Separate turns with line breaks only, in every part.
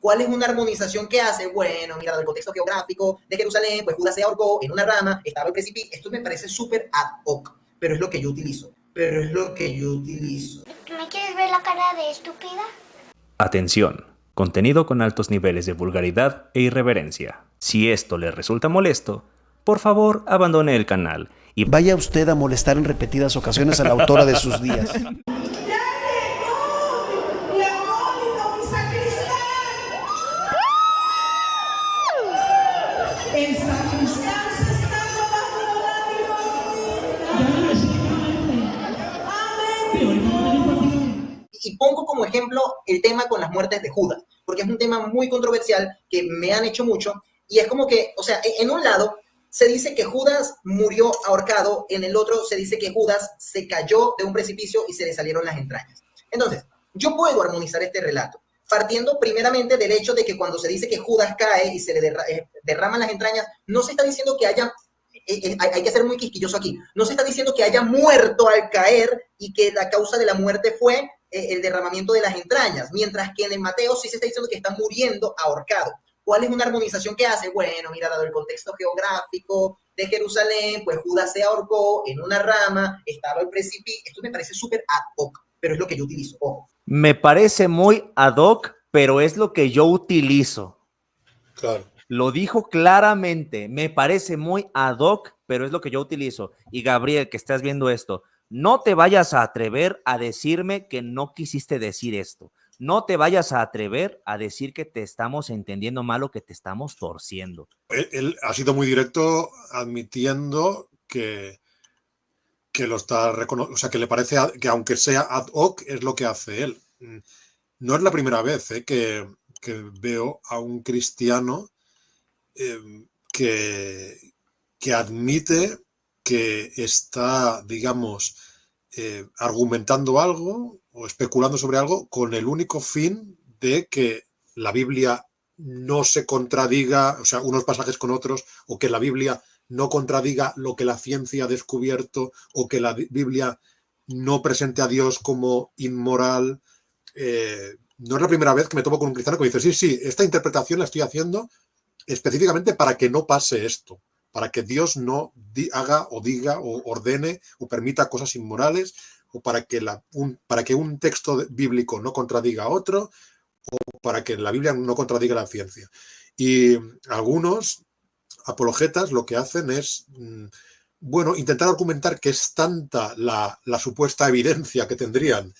¿Cuál es una armonización que hace? Bueno, mira, del contexto geográfico de Jerusalén, pues Judas se ahorcó en una rama, estaba el precipicio. Esto me parece súper ad hoc, pero es lo que yo utilizo.
¿Me quieres ver la cara de estúpida?
Atención, contenido con altos niveles de vulgaridad e irreverencia. Si esto le resulta molesto, por favor abandone el canal y
vaya usted a molestar en repetidas ocasiones a la autora de sus días.
Y pongo como ejemplo el tema con las muertes de Judas, porque es un tema muy controversial que me han hecho mucho, y es como que, o sea, en un lado se dice que Judas murió ahorcado, en el otro se dice que Judas se cayó de un precipicio y se le salieron las entrañas. Entonces, yo puedo armonizar este relato, partiendo primeramente del hecho de que cuando se dice que Judas cae y se le derraman las entrañas, no se está diciendo que haya hay que ser muy quisquilloso aquí. No se está diciendo que haya muerto al caer y que la causa de la muerte fue el derramamiento de las entrañas, mientras que en el Mateo sí se está diciendo que está muriendo ahorcado. ¿Cuál es una armonización que hace? Bueno, mira, dado el contexto geográfico de Jerusalén, pues Judas se ahorcó en una rama, estaba el precipicio. Esto me parece súper ad hoc, pero es lo que yo utilizo. Ojo.
Me parece muy ad hoc, pero es lo que yo utilizo.
Claro.
Lo dijo claramente, me parece muy ad hoc, pero es lo que yo utilizo. Y Gabriel, que estás viendo esto, no te vayas a atrever a decirme que no quisiste decir esto. No te vayas a atrever a decir que te estamos entendiendo mal o que te estamos torciendo.
Él ha sido muy directo admitiendo que lo está reconociendo, o sea, que le parece que aunque sea ad hoc es lo que hace él. No es la primera vez que veo a un cristiano que admite que está, digamos, argumentando algo o especulando sobre algo con el único fin de que la Biblia no se contradiga, o sea, unos pasajes con otros, o que la Biblia no contradiga lo que la ciencia ha descubierto, o que la Biblia no presente a Dios como inmoral. No es la primera vez que me tomo con un cristiano que me dice, sí, esta interpretación la estoy haciendo específicamente para que no pase esto, para que Dios no haga o diga o ordene o permita cosas inmorales, o para que un texto bíblico no contradiga a otro, o para que la Biblia no contradiga la ciencia. Y algunos apologetas lo que hacen es, bueno, intentar argumentar que es tanta la supuesta evidencia que tendrían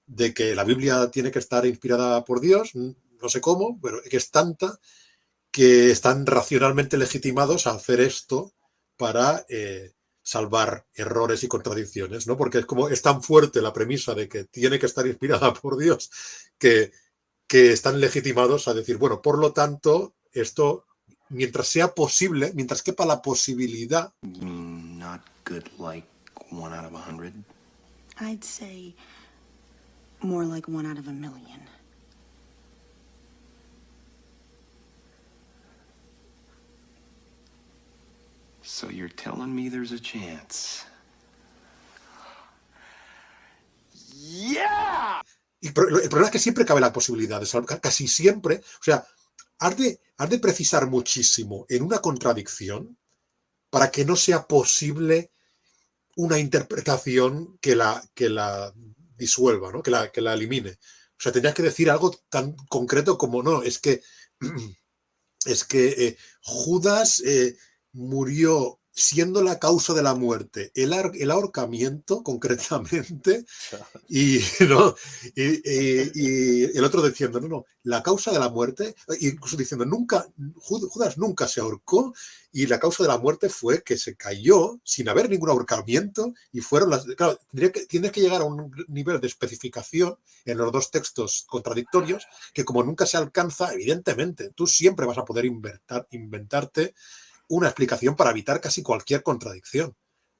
de que la Biblia tiene que estar inspirada por Dios, no sé cómo, pero que es tanta que están racionalmente legitimados a hacer esto para salvar errores y contradicciones, ¿no? Porque es tan fuerte la premisa de que tiene que estar inspirada por Dios que están legitimados a decir, bueno, por lo tanto, esto, mientras sea posible, mientras quepa la posibilidad.
Not good like 1 out of 100?
I'd say more like 1 out of a million.
So you're telling me there's a chance? Yeah!
Y el problema es que siempre cabe la posibilidad de salvar, casi siempre. O sea, has de precisar muchísimo en una contradicción para que no sea posible una interpretación que la disuelva, ¿no? que la elimine. O sea, tendrías que decir algo tan concreto como, no, es que Judas murió siendo la causa de la muerte el ahorcamiento, concretamente, y el otro diciendo, no, la causa de la muerte, incluso diciendo, Judas nunca se ahorcó, y la causa de la muerte fue que se cayó sin haber ningún ahorcamiento, y fueron las... Claro, tienes que llegar a un nivel de especificación en los dos textos contradictorios, que como nunca se alcanza, evidentemente, tú siempre vas a poder inventarte una explicación para evitar casi cualquier contradicción.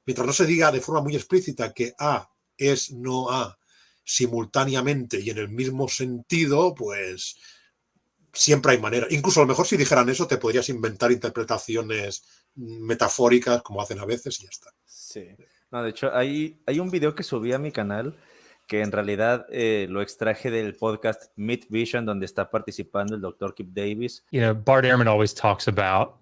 Mientras no se diga de forma muy explícita que A es no A simultáneamente y en el mismo sentido, pues siempre hay manera. Incluso a lo mejor si dijeran eso te podrías inventar interpretaciones metafóricas como hacen a veces y ya está.
Sí. No, de hecho, hay un video que subí a mi canal que en realidad lo extraje del podcast Meat Vision, donde está participando el Dr. Kip Davis.
You know, Bart Ehrman always talks about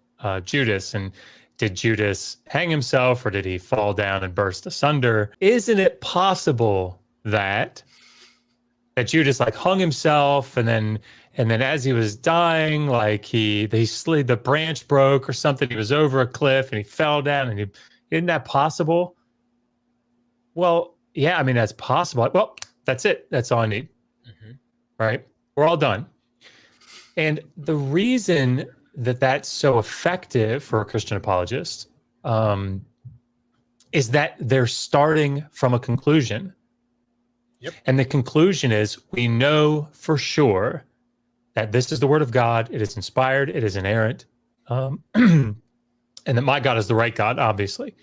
Judas and did Judas hang himself or did he fall down and burst asunder? Isn't it possible that Judas like hung himself and then as he was dying, like he slid, the branch broke or something, he was over a cliff and he fell down and isn't that possible? Well, yeah, I mean, that's possible. Well, that's it. That's all I need. Right? We're all done. And the reason that that's so effective for a Christian apologist is that they're starting from a conclusion.
Yep.
And the conclusion is we know for sure that this is the word of God. It is inspired. It is inerrant. And that my God is the right God, obviously.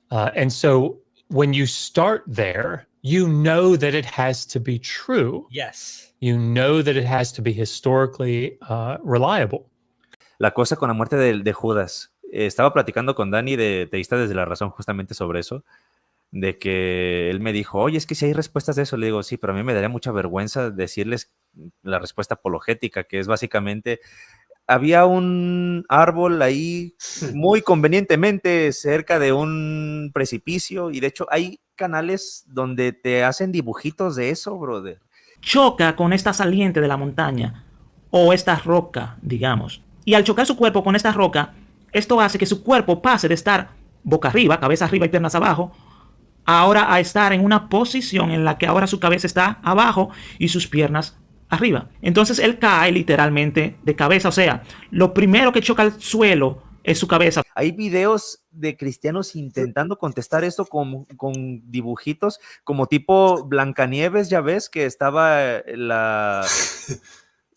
And so when you start there, you know that it has to be true.
Yes.
You know that it has to be historically reliable.
La cosa con la muerte de Judas. Estaba platicando con Dani de Teísta desde la Razón justamente sobre eso, de que él me dijo, oye, es que si hay respuestas de eso. Le digo, sí, pero a mí me daría mucha vergüenza decirles la respuesta apologética, que es básicamente, había un árbol ahí muy convenientemente cerca de un precipicio, y de hecho hay canales donde te hacen dibujitos de eso, brother.
Choca con esta saliente de la montaña o esta roca, digamos. Y al chocar su cuerpo con esta roca, esto hace que su cuerpo pase de estar boca arriba, cabeza arriba y piernas abajo, ahora a estar en una posición en la que ahora su cabeza está abajo y sus piernas arriba. Entonces él cae literalmente de cabeza. O sea, lo primero que choca al suelo es su cabeza.
Hay videos de cristianos intentando contestar esto con dibujitos, como tipo Blancanieves, ya ves, que estaba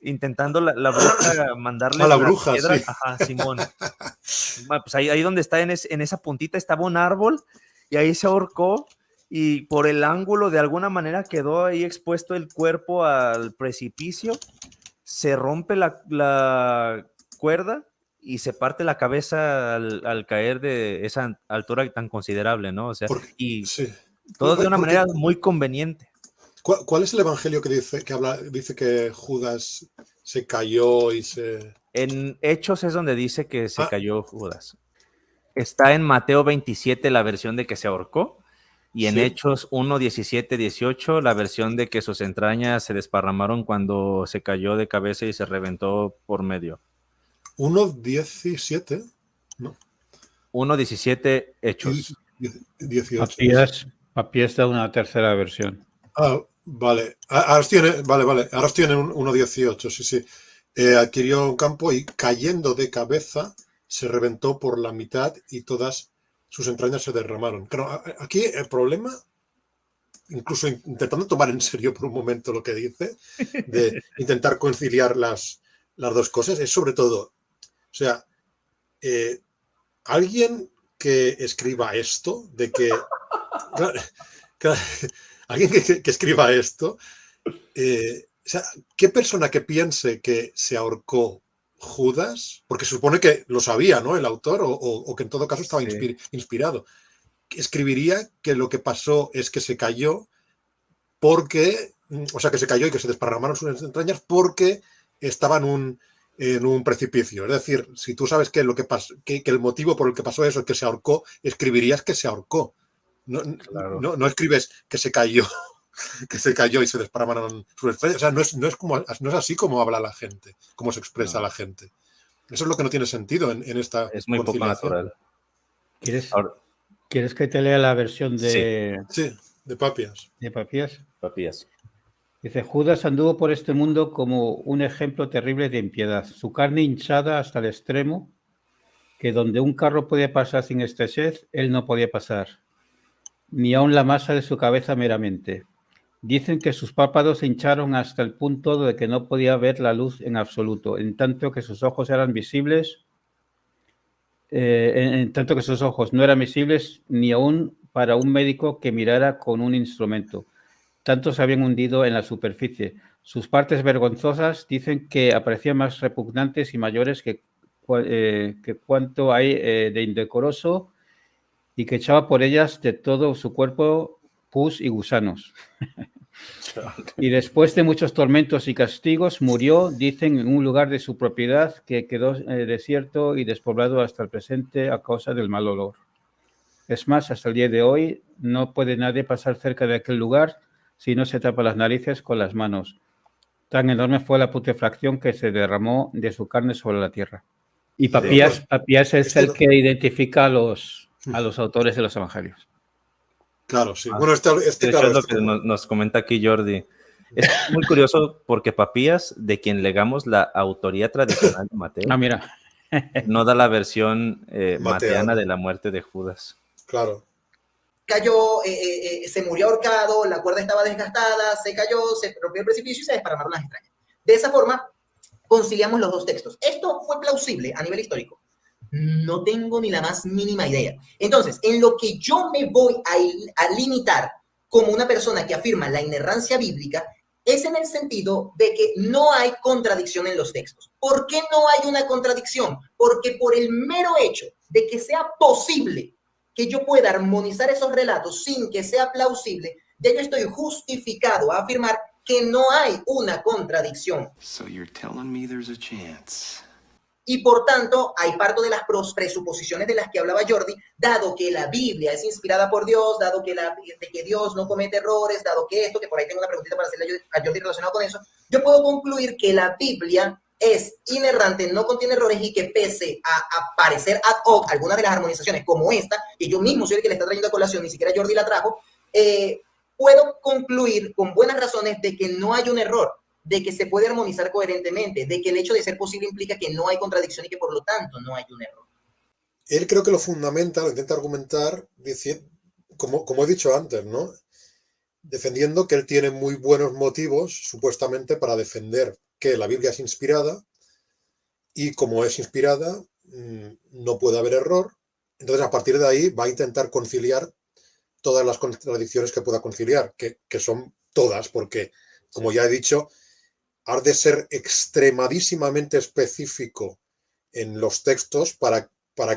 intentando la bruja mandarle
a la bruja,
piedra.
Sí.
Ajá, Simón. Pues ahí donde está, en esa puntita, estaba un árbol y ahí se ahorcó y por el ángulo de alguna manera quedó ahí expuesto el cuerpo al precipicio, se rompe la cuerda y se parte la cabeza al caer de esa altura tan considerable, ¿no? O sea,
sí.
todo de una manera muy conveniente.
¿Cuál es el evangelio que dice que Judas se cayó y se...?
En Hechos es donde dice que se cayó Judas. Está en Mateo 27 la versión de que se ahorcó, y en Hechos 1, 17, 18 la versión de que sus entrañas se desparramaron cuando se cayó de cabeza y se reventó por medio.
1.17, ¿no?
1.17 Hechos.
18.
Papías da una tercera versión.
Vale. Ahora tiene 1.18, sí. Adquirió un campo y cayendo de cabeza se reventó por la mitad y todas sus entrañas se derramaron. Claro, aquí el problema, incluso intentando tomar en serio por un momento lo que dice, de intentar conciliar las dos cosas, es sobre todo, o sea, alguien que escriba esto, de que... alguien que escriba esto, o sea, ¿qué persona que piense que se ahorcó Judas? Porque se supone que lo sabía, ¿no? El autor, o que en todo caso estaba inspirado. Escribiría que lo que pasó es que se cayó porque, o sea, que se cayó y que se desparramaron sus entrañas porque estaba en un precipicio. Es decir, si tú sabes que el motivo por el que pasó eso es que se ahorcó, escribirías que se ahorcó. No escribes que se cayó y se desparramaron sus estrellas. O sea, no es así como habla la gente, como se expresa la gente. Eso es lo que no tiene sentido en esta.
Es muy poco natural.
¿Quieres que te lea la versión de...
Sí, de Papías.
¿De Papías?
Papías.
Dice, Judas anduvo por este mundo como un ejemplo terrible de impiedad. Su carne hinchada hasta el extremo, que donde un carro podía pasar sin estrechez, él no podía pasar, ni aun la masa de su cabeza meramente. Dicen que sus párpados se hincharon hasta el punto de que no podía ver la luz en absoluto, en tanto que sus ojos eran visibles, en tanto que sus ojos no eran visibles ni aún para un médico que mirara con un instrumento. Tanto se habían hundido en la superficie. Sus partes vergonzosas dicen que aparecían más repugnantes y mayores que cuanto hay de indecoroso, y que echaba por ellas de todo su cuerpo pus y gusanos. Y después de muchos tormentos y castigos, murió, dicen, en un lugar de su propiedad que quedó desierto y despoblado hasta el presente a causa del mal olor. Es más, hasta el día de hoy no puede nadie pasar cerca de aquel lugar si no se tapa las narices con las manos. Tan enorme fue la putrefacción que se derramó de su carne sobre la tierra. Y Papías es el que identifica a los autores de los evangelios.
Claro, sí.
Bueno,
claro,
es lo que nos comenta aquí Jordi. Es muy curioso porque Papías, de quien legamos la autoría tradicional de Mateo,
mira,
no da la versión mateana de la muerte de Judas.
Claro.
Cayó, se murió ahorcado, la cuerda estaba desgastada, se cayó, se rompió el precipicio y se desparramaron las extrañas. De esa forma, conciliamos los dos textos. ¿Esto fue plausible a nivel histórico? No tengo ni la más mínima idea. Entonces, en lo que yo me voy a limitar como una persona que afirma la inerrancia bíblica es en el sentido de que no hay contradicción en los textos. ¿Por qué no hay una contradicción? Porque por el mero hecho de que sea posible que yo pueda armonizar esos relatos sin que sea plausible, ya yo estoy justificado a afirmar que no hay una contradicción.
So you're telling me there's a chance.
Y por tanto, hay parte de las presuposiciones de las que hablaba Jordi, dado que la Biblia es inspirada por Dios, dado que, que Dios no comete errores, dado que esto, que por ahí tengo una preguntita para hacerle a Jordi relacionado con eso, yo puedo concluir que la Biblia es inerrante, no contiene errores y que pese a parecer ad hoc algunas de las armonizaciones como esta, que yo mismo soy el que le está trayendo a colación, ni siquiera Jordi la trajo, puedo concluir con buenas razones de que no hay un error, de que se puede armonizar coherentemente, de que el hecho de ser posible implica que no hay contradicción y que por lo tanto no hay un error.
Él creo que lo fundamenta, lo intenta argumentar, como he dicho antes, ¿no? Defendiendo que él tiene muy buenos motivos, supuestamente, para defender que la Biblia es inspirada y como es inspirada, no puede haber error. Entonces, a partir de ahí, va a intentar conciliar todas las contradicciones que pueda conciliar, que son todas, porque, como ya he dicho, has de ser extremadísimamente específico en los textos para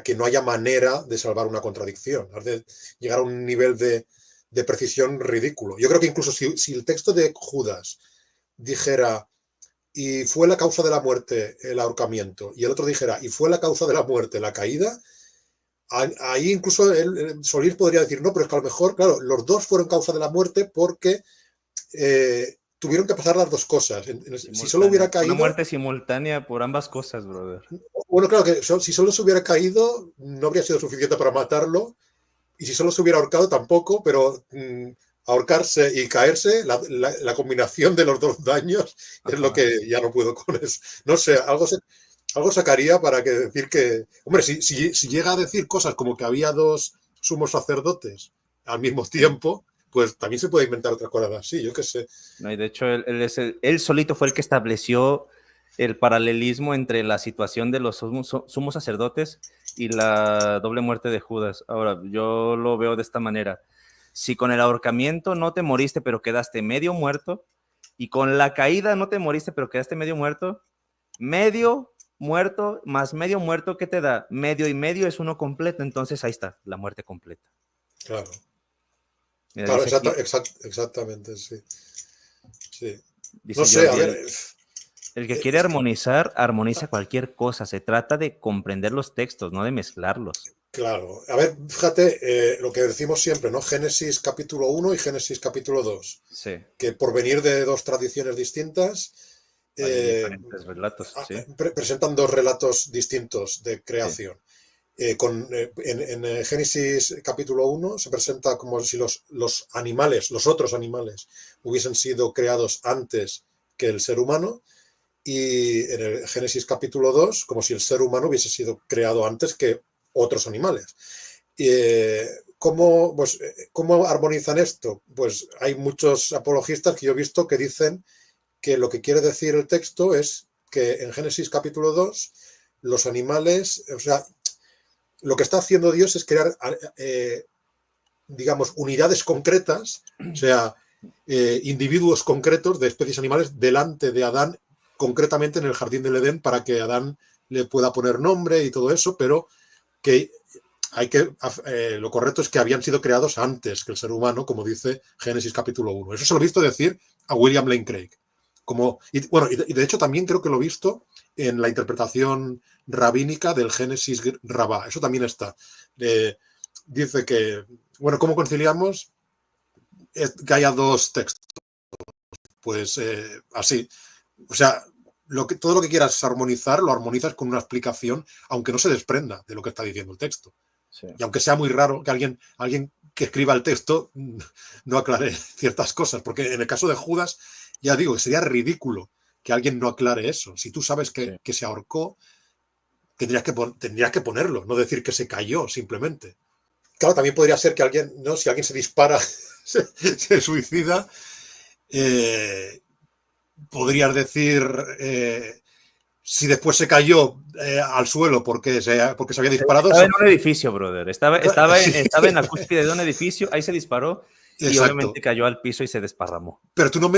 que no haya manera de salvar una contradicción. Has de llegar a un nivel de precisión ridículo. Yo creo que incluso si el texto de Judas dijera y fue la causa de la muerte el ahorcamiento, y el otro dijera y fue la causa de la muerte la caída, ahí incluso Solís podría decir, no, pero es que a lo mejor, claro, los dos fueron causa de la muerte porque tuvieron que pasar las dos cosas. Si solo hubiera caído...
Una muerte simultánea por ambas cosas, brother.
Bueno, claro que si solo se hubiera caído, no habría sido suficiente para matarlo, y si solo se hubiera ahorcado tampoco, pero ahorcarse y caerse, la combinación de los dos daños es lo que ya no puedo con eso. No sé, algo sacaría para decir que... Hombre, si llega a decir cosas como que había dos sumos sacerdotes al mismo tiempo, pues también se puede inventar otras cosas así, yo qué sé.
No, y de hecho, él solito fue el que estableció el paralelismo entre la situación de los sumos sacerdotes y la doble muerte de Judas. Ahora, yo lo veo de esta manera. Si con el ahorcamiento no te moriste, pero quedaste medio muerto, y con la caída no te moriste, pero quedaste medio muerto más medio muerto, ¿qué te da? Medio y medio es uno completo, entonces ahí está, la muerte completa.
Claro.
Mira,
claro, exactamente, sí. No sé, a ver...
El que quiere armonizar, armoniza cualquier cosa. Se trata de comprender los textos, no de mezclarlos.
Claro. A ver, fíjate lo que decimos siempre, ¿no? Génesis capítulo 1 y Génesis capítulo 2.
Sí. Que
por venir de dos tradiciones distintas,
diferentes relatos, sí.
Presentan dos relatos distintos de creación. Sí. En Génesis capítulo 1 se presenta como si los animales, los otros animales, hubiesen sido creados antes que el ser humano. Y en el Génesis capítulo 2, como si el ser humano hubiese sido creado antes que otros animales. ¿Cómo armonizan esto? Pues hay muchos apologistas que yo he visto que dicen que lo que quiere decir el texto es que en Génesis capítulo 2 los animales, o sea, lo que está haciendo Dios es crear, digamos, unidades concretas, o sea, individuos concretos de especies animales delante de Adán, concretamente en el jardín del Edén, para que Adán le pueda poner nombre y todo eso, pero que lo correcto es que habían sido creados antes que el ser humano, como dice Génesis capítulo 1. Eso se lo he visto decir a William Lane Craig. Y de hecho también creo que lo he visto en la interpretación rabínica del Génesis Rabá. Eso también está. Dice que, bueno, ¿cómo conciliamos que haya dos textos? Pues así. O sea, todo lo que quieras armonizar, lo armonizas con una explicación, aunque no se desprenda de lo que está diciendo el texto. Sí. Y aunque sea muy raro que alguien que escriba el texto no aclare ciertas cosas, porque en el caso de Judas, ya digo, sería ridículo que alguien no aclare eso. Si tú sabes que se ahorcó, tendrías que ponerlo, no decir que se cayó simplemente. Claro, también podría ser que alguien, ¿no? Si alguien se dispara, se suicida, podrías decir si después se cayó al suelo porque se había disparado.
Estaba en un edificio, brother. Estaba en la cúspide de un edificio, ahí se disparó. Y obviamente cayó al piso y se desparramó.
Pero tú no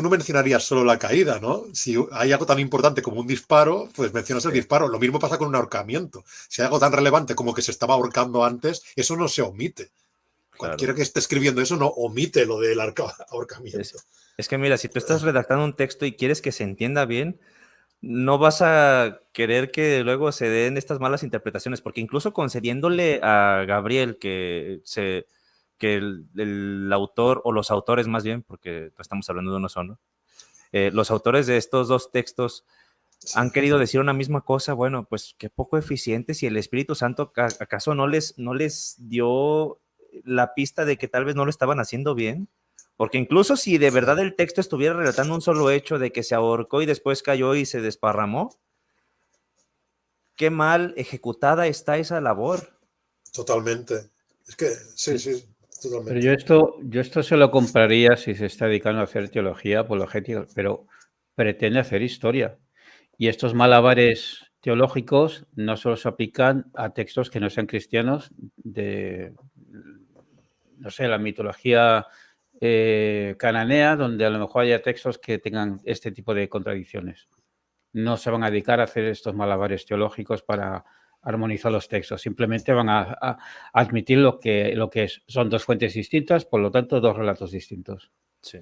mencionarías solo la caída, ¿no? Si hay algo tan importante como un disparo, pues mencionas el disparo. Lo mismo pasa con un ahorcamiento. Si hay algo tan relevante como que se estaba ahorcando antes, eso no se omite. Cualquiera que esté escribiendo eso no omite lo del ahorcamiento.
Es que mira, si tú estás redactando un texto y quieres que se entienda bien, no vas a querer que luego se den estas malas interpretaciones, porque incluso concediéndole a Gabriel que el autor, o los autores más bien, porque no estamos hablando de uno solo, los autores de estos dos textos han querido decir una misma cosa. Bueno, pues qué poco eficientes, y el Espíritu Santo acaso no les dio la pista de que tal vez no lo estaban haciendo bien, porque incluso si de verdad el texto estuviera relatando un solo hecho de que se ahorcó y después cayó y se desparramó, qué mal ejecutada está esa labor.
Totalmente. Es que sí. Totalmente.
Pero yo esto se lo compraría si se está dedicando a hacer teología apologética, pero pretende hacer historia. Y estos malabares teológicos no solo se aplican a textos que no sean cristianos de, no sé, la mitología cananea, donde a lo mejor haya textos que tengan este tipo de contradicciones. No se van a dedicar a hacer estos malabares teológicos para armonizar los textos, simplemente van a admitir lo que es. Son dos fuentes distintas, por lo tanto, dos relatos distintos.
Sí,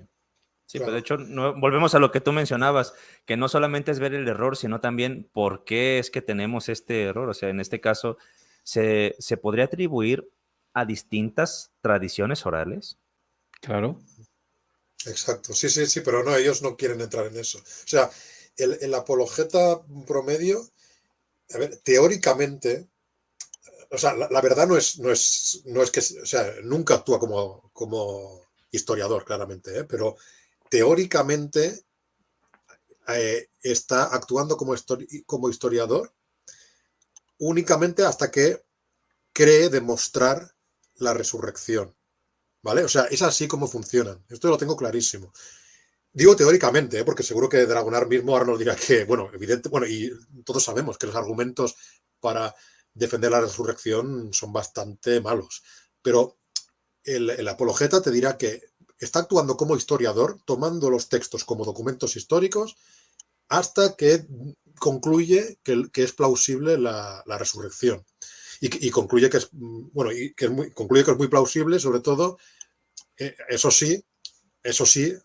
pero de hecho, volvemos a lo que tú mencionabas, que no solamente es ver el error, sino también por qué es que tenemos este error. O sea, en este caso, ¿se podría atribuir a distintas tradiciones orales?
Claro.
Exacto, sí, pero no, ellos no quieren entrar en eso. O sea, el apologeta promedio, a ver, teóricamente, o sea, la verdad no es que, o sea, nunca actúa como historiador, claramente, pero teóricamente está actuando como historiador únicamente hasta que cree demostrar la resurrección, ¿vale? O sea, es así como funcionan. Esto lo tengo clarísimo. Digo teóricamente, porque seguro que Dragonar mismo ahora nos dirá que, y todos sabemos que los argumentos para defender la resurrección son bastante malos. Pero el apologeta te dirá que está actuando como historiador, tomando los textos como documentos históricos, hasta que concluye que es plausible la resurrección. Y concluye que es muy plausible, sobre todo, eso sí,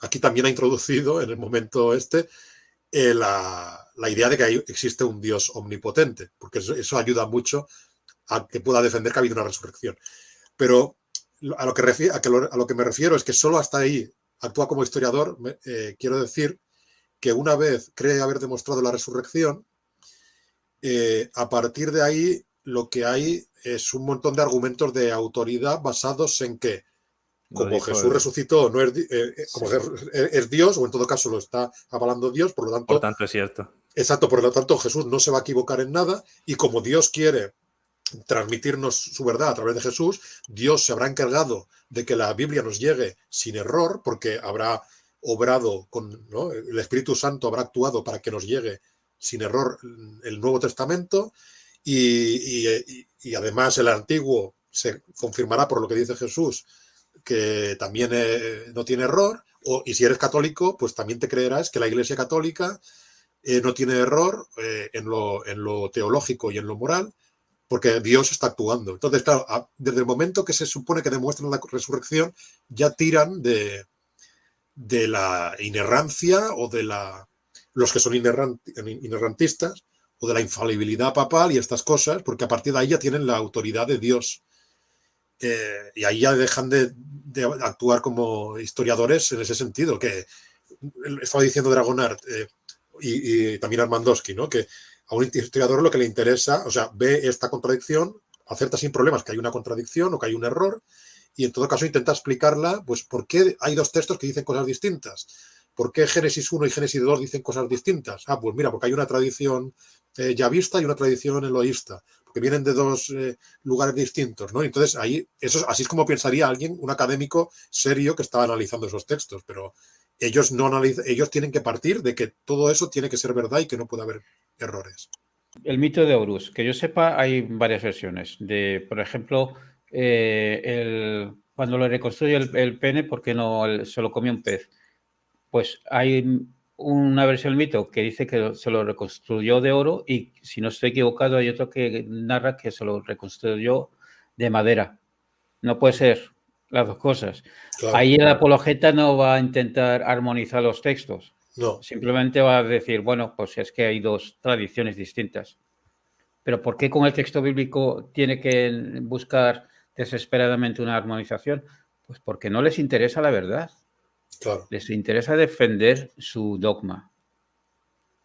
aquí también ha introducido en el momento la idea de que existe un Dios omnipotente, porque eso ayuda mucho a que pueda defender que ha habido una resurrección. Pero a lo que me refiero es que solo hasta ahí actúa como historiador. Quiero decir que una vez cree haber demostrado la resurrección, a partir de ahí lo que hay es un montón de argumentos de autoridad basados en que, como Jesús resucitó, no es Dios, o en todo caso lo está avalando Dios, por lo tanto
es cierto.
Exacto, por lo tanto Jesús no se va a equivocar en nada, y como Dios quiere transmitirnos su verdad a través de Jesús, Dios se habrá encargado de que la Biblia nos llegue sin error, porque habrá obrado ¿no? El Espíritu Santo habrá actuado para que nos llegue sin error el Nuevo Testamento, y además el Antiguo se confirmará por lo que dice Jesús, que también no tiene error, y si eres católico, pues también te creerás que la Iglesia Católica no tiene error en lo teológico y en lo moral, porque Dios está actuando. Entonces, claro, desde el momento que se supone que demuestran la resurrección, ya tiran de la inerrancia o de los que son inerrantistas o de la infalibilidad papal y estas cosas, porque a partir de ahí ya tienen la autoridad de Dios. Y ahí ya dejan de actuar como historiadores en ese sentido, que estaba diciendo Dragonart y también Armandowski, ¿no? Que a un historiador lo que le interesa, o sea, ve esta contradicción, acepta sin problemas que hay una contradicción o que hay un error, y en todo caso intenta explicarla, pues, por qué hay dos textos que dicen cosas distintas. ¿Por qué Génesis 1 y Génesis 2 dicen cosas distintas? Pues mira, porque hay una tradición yavista y una tradición eloísta, porque vienen de dos lugares distintos, ¿no? Entonces, así es como pensaría alguien, un académico serio que está analizando esos textos, pero ellos ellos tienen que partir de que todo eso tiene que ser verdad y que no puede haber errores.
El mito de Horus, que yo sepa, hay varias versiones. Por ejemplo, cuando lo reconstruye el pene, ¿por qué no se lo comió un pez? Pues hay una versión del mito que dice que se lo reconstruyó de oro y, si no estoy equivocado, hay otro que narra que se lo reconstruyó de madera. No puede ser las dos cosas. Claro. Ahí el apologeta no va a intentar armonizar los textos.
No.
Simplemente va a decir, bueno, pues es que hay dos tradiciones distintas. Pero ¿por qué con el texto bíblico tiene que buscar desesperadamente una armonización? Pues porque no les interesa la verdad.
Claro.
Les interesa defender su dogma.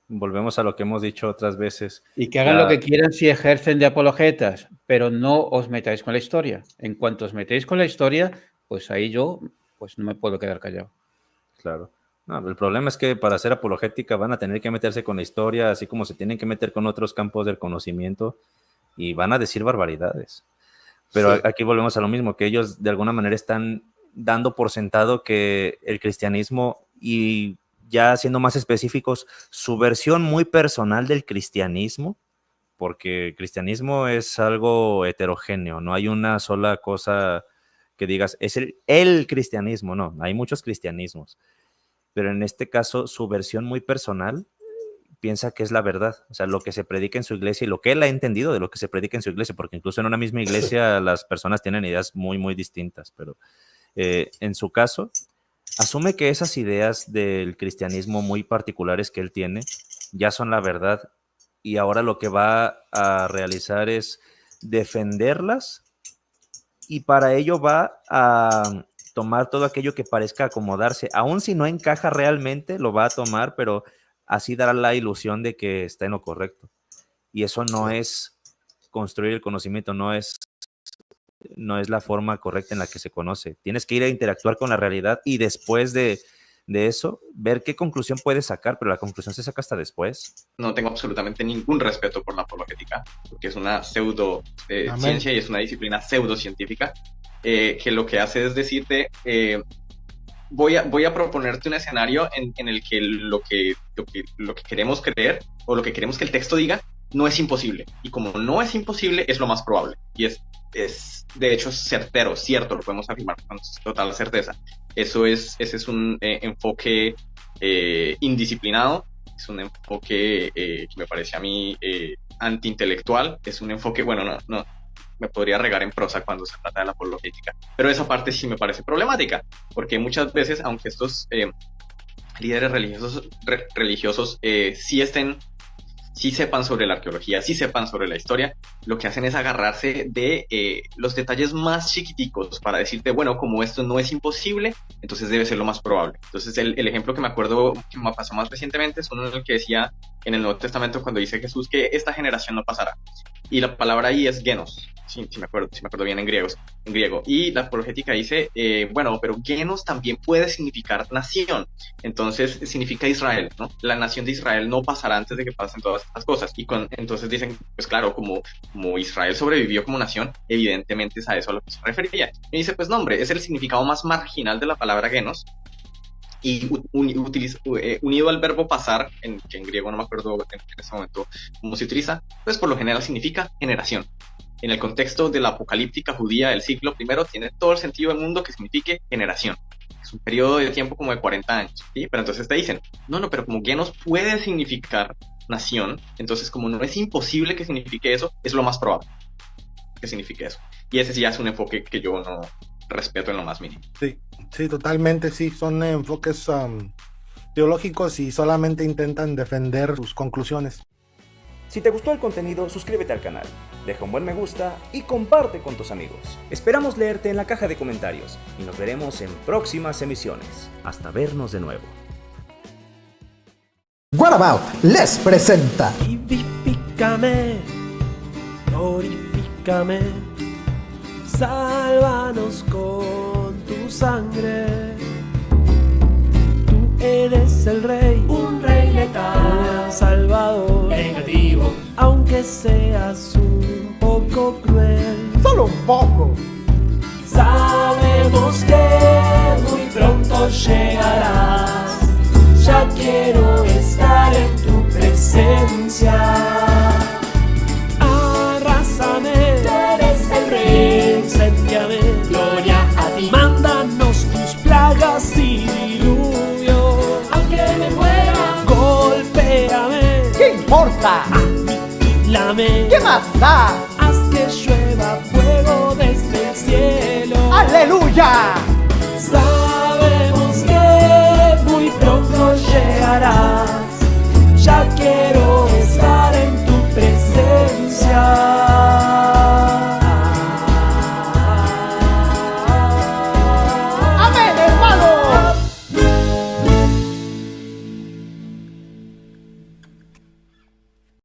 Volvemos a lo que hemos dicho otras veces.
Y que hagan lo que quieran si ejercen de apologetas, pero no os metáis con la historia. En cuanto os metéis con la historia, pues ahí yo pues no me puedo quedar callado.
Claro. No, el problema es que para hacer apologética van a tener que meterse con la historia, así como se tienen que meter con otros campos del conocimiento, y van a decir barbaridades. Pero sí, aquí volvemos a lo mismo, que ellos de alguna manera están dando por sentado que el cristianismo, y ya siendo más específicos, su versión muy personal del cristianismo, porque el cristianismo es algo heterogéneo, no hay una sola cosa que digas, es el cristianismo, no, hay muchos cristianismos, pero en este caso su versión muy personal piensa que es la verdad, o sea, lo que se predica en su iglesia y lo que él ha entendido de lo que se predica en su iglesia, porque incluso en una misma iglesia las personas tienen ideas muy, muy distintas, pero en su caso, asume que esas ideas del cristianismo muy particulares que él tiene ya son la verdad, y ahora lo que va a realizar es defenderlas, y para ello va a tomar todo aquello que parezca acomodarse, aun si no encaja realmente, lo va a tomar, pero así dará la ilusión de que está en lo correcto. Y eso no es construir el conocimiento, no es la forma correcta en la que se conoce. Tienes que ir a interactuar con la realidad y después de eso, ver qué conclusión puedes sacar, pero la conclusión se saca hasta después.
No tengo absolutamente ningún respeto por la apologética, porque es una pseudo ciencia y es una disciplina pseudocientífica, que lo que hace es decirte, voy a proponerte un escenario en el que lo que queremos creer, o lo que queremos que el texto diga, no es imposible. Y como no es imposible, es lo más probable. Y es de hecho certero, cierto, lo podemos afirmar con total certeza. Ese es un enfoque indisciplinado, es un enfoque que me parece a mí antiintelectual, es un enfoque, bueno, no me podría regar en prosa cuando se trata de la apologética, pero esa parte sí me parece problemática, porque muchas veces, aunque estos líderes religiosos sí sepan sobre la arqueología, sí sepan sobre la historia, lo que hacen es agarrarse de los detalles más chiquiticos para decirte, bueno, como esto no es imposible, entonces debe ser lo más probable. Entonces el ejemplo que me acuerdo que me pasó más recientemente es uno en el que decía en el Nuevo Testamento, cuando dice Jesús que esta generación no pasará. Y la palabra ahí es genos, si me acuerdo bien en griego. Y la apologética dice, bueno, pero genos también puede significar nación. Entonces significa Israel, ¿no? La nación de Israel no pasará antes de que pasen todas estas cosas. Y entonces dicen, pues claro, como Israel sobrevivió como nación, evidentemente es a eso a lo que se refería. Y dice, pues no, hombre, es el significado más marginal de la palabra genos. Y unido al verbo pasar, que en griego no me acuerdo en ese momento cómo se utiliza, pues por lo general significa generación. En el contexto de la apocalíptica judía del siglo I, tiene todo el sentido del mundo que signifique generación. Es un periodo de tiempo como de 40 años, ¿sí? Pero entonces te dicen, no, pero como genos puede significar nación, entonces como no es imposible que signifique eso, es lo más probable. qué signifique eso. Y ese sí ya es un enfoque que yo no respeto en lo más mínimo.
Sí, totalmente, sí, son enfoques teológicos y solamente intentan defender sus conclusiones.
Si te gustó el contenido, suscríbete al canal, deja un buen me gusta y comparte con tus amigos. Esperamos leerte en la caja de comentarios y nos veremos en próximas emisiones. Hasta vernos de nuevo.
What About les presenta
Vivifícame, glorifícame, sálvanos con tu sangre. Tú eres el rey, un rey letal, salvador, negativo, aunque seas un poco cruel.
Solo un poco.
Sabemos que muy pronto llegarás. Ya quiero estar en tu presencia. Arrásame, tú eres el rey. Incendiame, gloria a ti. Mándanos tus plagas y diluvio. Aunque me muera, golpéame.
¿Qué importa?
Aniquílame.
¿Qué más da?
Haz que llueva fuego desde el cielo.
¡Aleluya!
Sabemos que muy pronto llegarás. Ya quiero